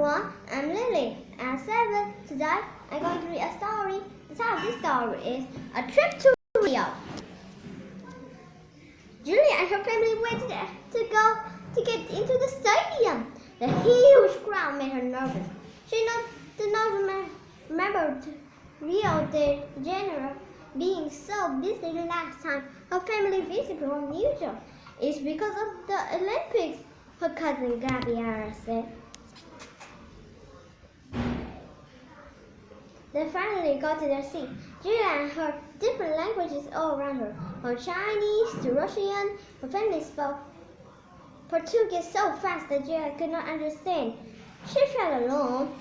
everyone, I'm Lily. At 7 today, I'm going to read a story. The title of this story is A Trip to Rio. Julia and her family went to get into the stadium. The huge crowd made her nervous. She did not remember Rio de Janeiro being so busy the last time her family visited from New York. It's because of the Olympics, her cousin Gabriella said. They finally got to their seat. Julia heard different languages all around her, from Chinese to Russian. Her family spoke Portuguese so fast that Julia could not understand. She felt alone.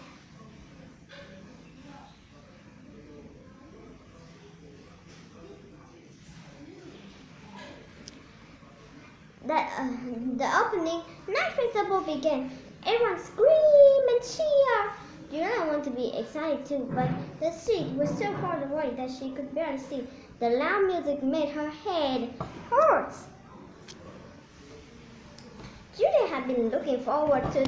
The opening night festival began. Everyone screamed and cheered. Julia wanted to be excited too, but the seat was so far away that she could barely see. The loud music made her head hurt. Julia had been looking forward to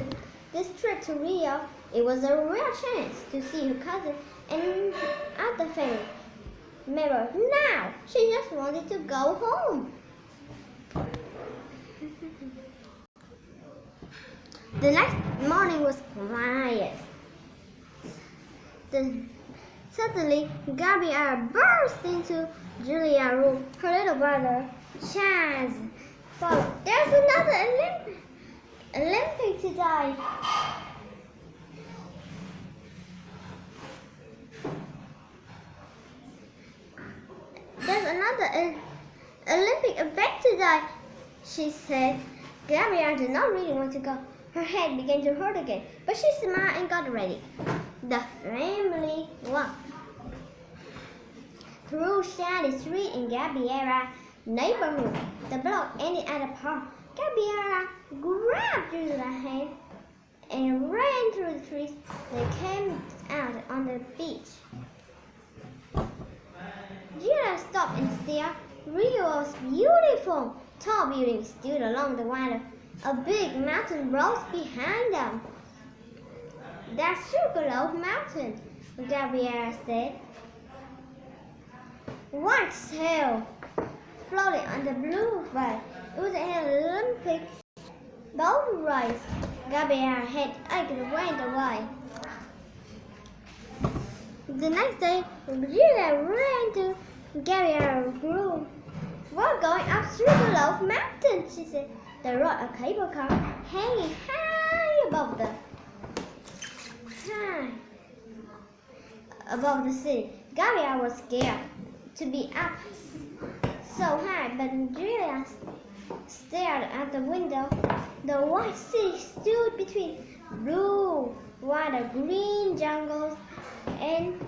this trip to Rio. It was a real chance to see her cousin and other family member. Now, she just wanted to go home. The next morning was quiet. Suddenly, Gabriella burst into Julia's room. Her little brother, Chaz, followed. There's another Olympic today. There's another Olympic event today, she said. Gabriella did not really want to go. Her head began to hurt again, but she smiled and got ready. The family walked through shady street in Gabriella's neighborhood. The block ended at a park. Gabriella grabbed Julia's hand and ran through the trees. They came out on the beach. Julia stopped and stared. Rio was beautiful. Tall buildings stood along the water. A big mountain rose behind them. That's Sugarloaf Mountain, Gabriella said. White sail floating on the blue way. It was an Olympic boat race. Gabriella's head ached and went away. The next day, Julia ran to Gabriella's room. We're going up Sugarloaf Mountain, she said. They rode a cable car hanging high above the city. Gabriella was scared to be up so high, but Julia stared at the window. The white city stood between blue water, green jungles, and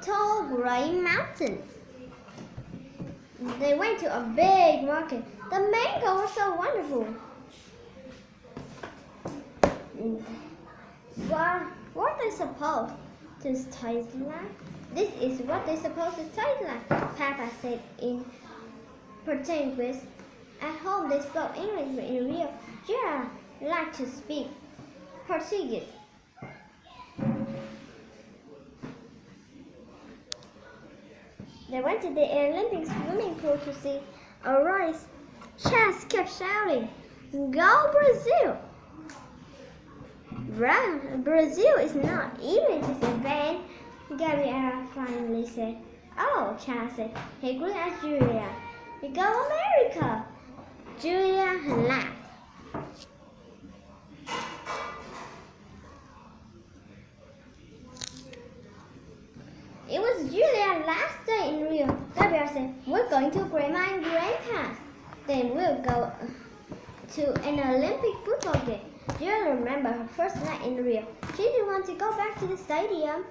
tall gray mountains. They went to a big market. The mango was so wonderful. What they supposed to taste like? This is what they supposed to taste like, Papa said in Portuguese. At home they spoke English, but in Rio, Julia liked to speak Portuguese. They went to the Olympic swimming pool to see a race. Chaz kept shouting, "Go Brazil!" Brazil is not even this event, Gabriella finally said. Oh, Chaz said. He grinned at Julia. We go America! Julia laughed. It was Julia's last day in Rio. Gabriella said, we're going to Grandma and Grandpa's. Then we'll go to an Olympic football game. Julia remembered her first night in Rio. She didn't want to go back to the stadium.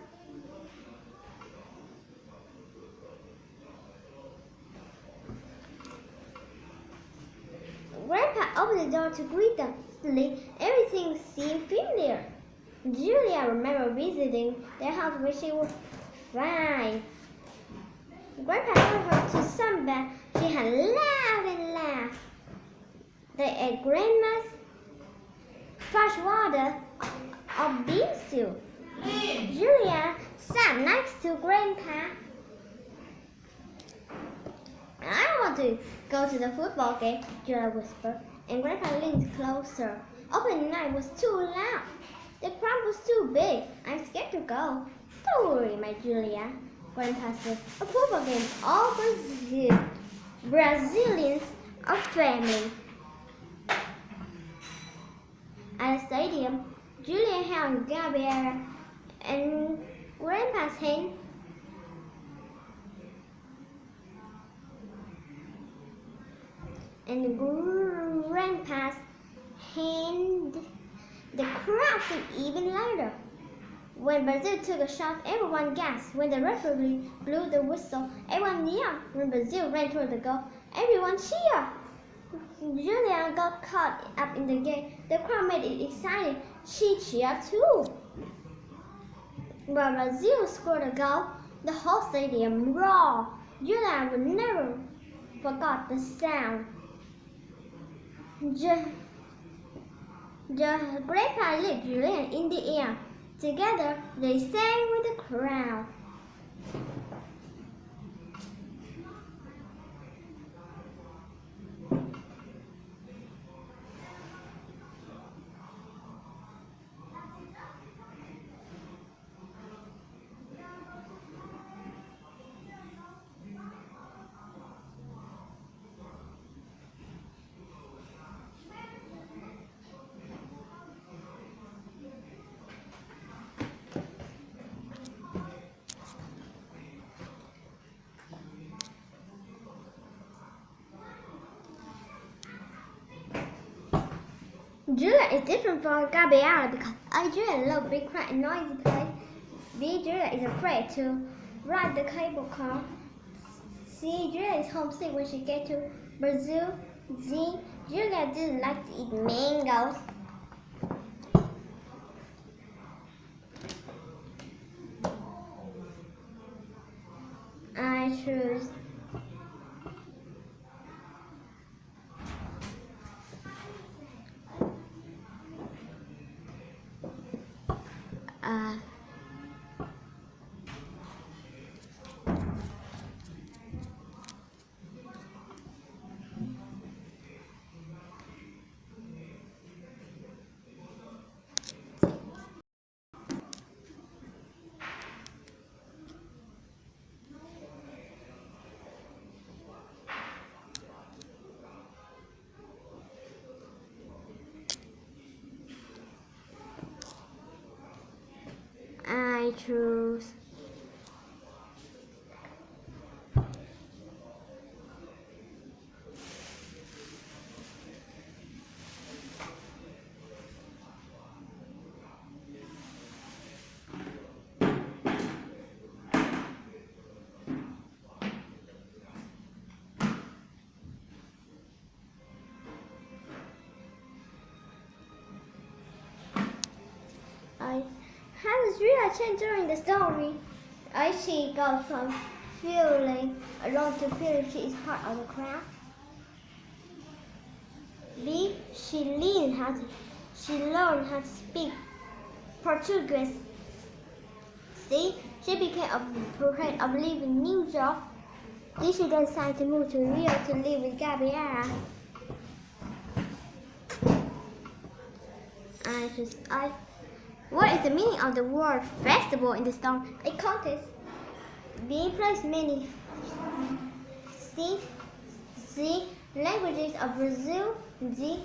Grandpa opened the door to greet them. Suddenly, everything seemed familiar. Julia remembered visiting their house when she was 5. Grandpa told her to sunbathe. She had laughed and laughed. They ate Grandma's fried much water or bean soup. Julia sat next to Grandpa. I want to go to the football game, Julia whispered, and Grandpa leaned closer. Opening night was too loud. The crowd was too big. I'm scared to go. Don't worry, my Julia, Grandpa said. A football game, all Brazilians are family. At the stadium, Julia held Gabriella and Grandpa's hand. And Grandpa's hand. The crowd seemed even louder. When Brazil took a shot, everyone gasped. When the referee blew the whistle, everyone yelled. When Brazil ran toward the goal, everyone cheered. Julia got caught up in the game. The crowd made it exciting. She cheered too. When Brazil scored a goal, the whole stadium roared. Julia would never forget the sound. Grandpa lit Julia in the air. Together, they sang with the crowd. Julia is different from Gabriella because Julia loves big, quiet, and noisy place. B. Julia is afraid to ride the cable car. C. Julia is homesick when she gets to Brazil. D. Julia doesn't like to eat mangoes. I choose I choose How does Julia change during the story? She goes from feeling alone to feeling she is part of the crowd. B. She learned how to speak Portuguese. C. She became afraid of leaving New York. D. She decided to move to Rio to live with Gabriella. What is the meaning of the word festival in the story? A contest. B. Plays many. C. Languages of Brazil. D.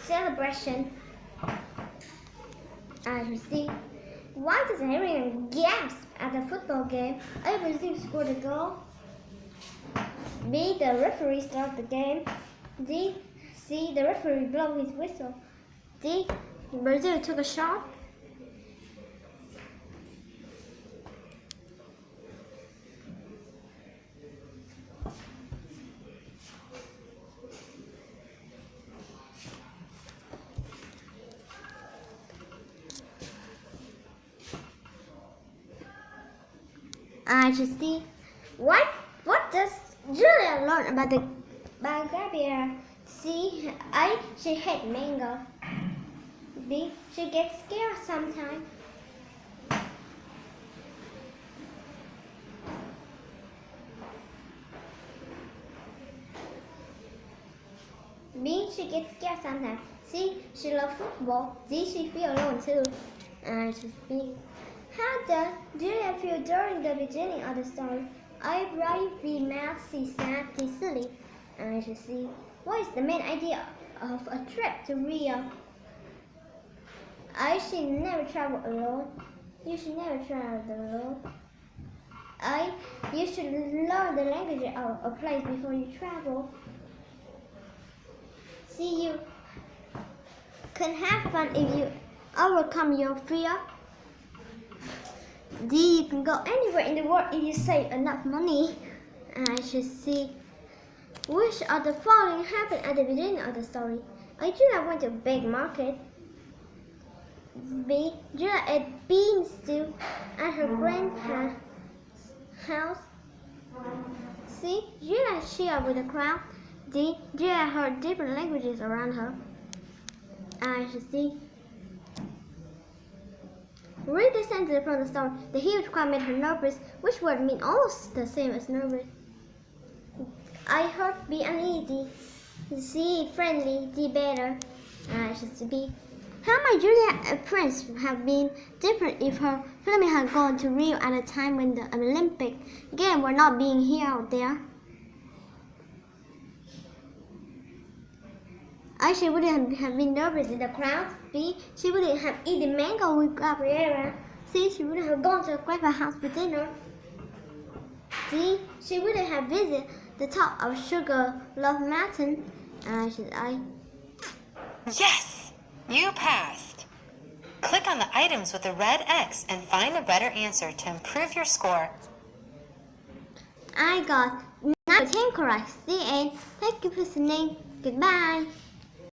Celebration. C. Why does everyone gasp at the football game? A. Brazil scored a goal. B. The referee started the game. D. C. The referee blew his whistle. D. Brazil took a shot. I just see what does Julia learn about Gabriella? C. She hates mango. B. She gets scared sometimes. B. She gets scared sometimes. C. She loves football. D. She feels alone too. Answer B. How does Julia feel during the beginning of the story? A. Bright. B. Mad. C. Sad. D. Silly. Answer C. What is the main idea of a trip to Rio? I should never travel alone. You should never travel alone. I. You should learn the language of a place before you travel. C. You can have fun if you overcome your fear. D. You can go anywhere in the world if you save enough money. I should see. Which of the following happened at the beginning of the story? A. Julia went to a big market. B. Julia ate bean stew at her grandparents' house. C. Julia shared with the crowd. D. Julia heard different languages around her. I should see. Read the sentence from the story. The huge crowd made her nervous. Which word mean almost the same as nervous? I heard be uneasy. C. Friendly. D. Better. I should be. How might Julia and Prince have been different if her family had gone to Rio at a time when the Olympic Games were not being held there? A. She wouldn't have been nervous in the crowd. B. She wouldn't have eaten mango with Gabriella. C. She wouldn't have gone to her grandpa's house for dinner. D. She wouldn't have visited the top of Sugar Love Mountain. I. Yes! You passed! Click on the items with the red X and find a better answer to improve your score. I got 9 correct. The end. Thank you for listening. Goodbye.